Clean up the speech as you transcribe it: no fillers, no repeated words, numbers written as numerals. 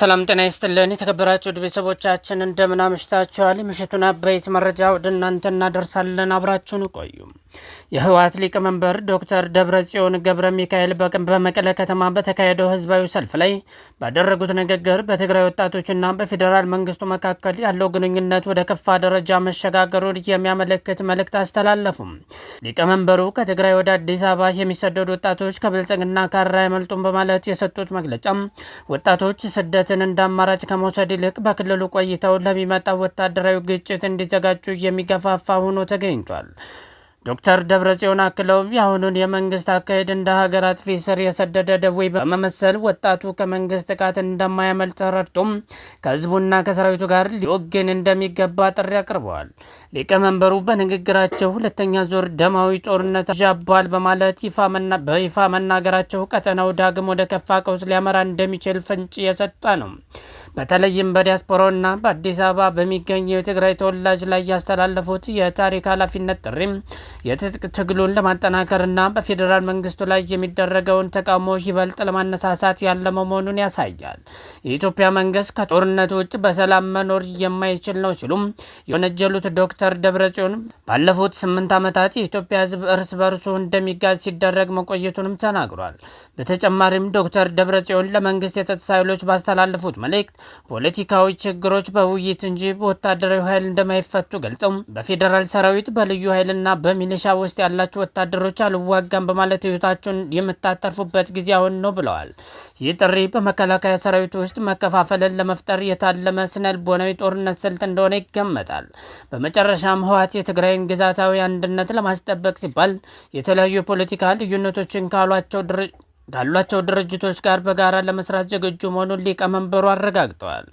ሰላም ጤና ይስጥልን የተከበራችሁ ቤተሰቦቻችን እንደምን አምሽታችኋል? ምሽቱን አበይት መረጃ ወደ እናንተ እናደርሳለን። አብራችሁን ቆዩ። የህወሓት ሊቀመንበር ዶክተር ደብረጽዮን ገብረ ሚካኤል በመቀለ ከተማ በተካሄደው ህዝባዊ ሰልፍ ላይ ባደረጉት ንግግር በትግራይ ወጣቶችና በፌዴራል መንግስቱ መካከል ያለው ግንኙነት ወደ ከፋ ደረጃ መሸጋገሩን የሚያመለክት መልእክት አስተላለፉ። ሊቀመንበሩ ከትግራይ ወደ አዲስ አበባ የሚሰደዱ ወጣቶች ከብልጽግና ካራ አይመልጡም በማለት የሰጡት መግለጫ ወጣቶች ስደትን እንደ አማራጭ ከመውሰድ ይልቅ በክልሉ ቆይተው ለሚመጣው ወታደራዊ ግጭት እንዲዘጋጁ የሚገፋፋ ሆኖ ተገኝቷል። ዶክተር ደብረጽዮን አክለውም የአሁኑን የመንግስት አካሄድ እንደ ሀገር አጥፊ ስር የሰደደ ደዌ በመመሰል ወጣቱ ከመንግስት ጥቃት እንደማያመልጥ ተረድቶም ከህዝቡና ከሰራዊቱ ጋር ሊወግን እንደሚገባ ጥሪ አቅርበዋል። ሊቀመንበሩ በንግግራቸው ሁለተኛ ዙር ደማዊ ጦርነት ዣቧል በማለት በይፋ መናገራቸው ቀጠናው ዳግም ወደ ከፋ ቀውስ ሊያመራ እንደሚችል ፍንጭ የሰጠ ነው። በተለይም በዲያስፖራውና በአዲስ አበባ በሚገኘው የትግራይ ተወላጅ ላይ ያስተላለፉት የታሪክ ኃላፊነት ጥሪም የትጥቅ ትግሉን ለማጠናከርና በፌዴራል መንግስቱ ላይ የሚደረገውን ተቃውሞ ይበልጥ ለማነሳሳት ያለመ መሆኑን ያሳያል። የኢትዮጵያ መንግስት ከጦርነቱ ውጭ በሰላም መኖር የማይችል ነው ሲሉም የወነጀሉት ዶክተር ደብረጽዮን ባለፉት 8 ዓመታት የኢትዮጵያ ህዝብ እርስ በርሱ እንደሚጋጭ ሲደረግ መቆየቱንም ተናግሯል። በተጨማሪም ዶክተር ደብረጽዮን ለመንግስት የጸጥታ ኃይሎች ባስተላለፉት መልእክት ፖለቲካዊ ችግሮች በውይይት እንጂ በወታደራዊ ኃይል እንደማይፈቱ ገልጸው በፌዴራል ሰራዊት በልዩ ኃይልና በሚሊሻ ውስጥ ያላችሁ ወታደሮች አልዋጋም በማለት ህይወታቸውን የምታተርፉበት ጊዜ አሁን ነው ብለዋል። ይህ ጥሪ በመከላከያ ሰራዊት ውስጥ መከፋፈልን ለመፍጠር የታለመ ስነልቦናዊ ጦርነት ስልት እንደሆነ ይገመታል። በመጨረሻም ህወሓት የትግራይን ግዛታዊ አንድነት ለማስጠበቅ ሲባል የተለያዩ የፖለቲካ ልዩነቶችን ካሏቸው ድርጅቶች ጋር በጋራ ለመስራት ዝግጁ መሆኑን ሊቀመንበሩ አረጋግጠዋል።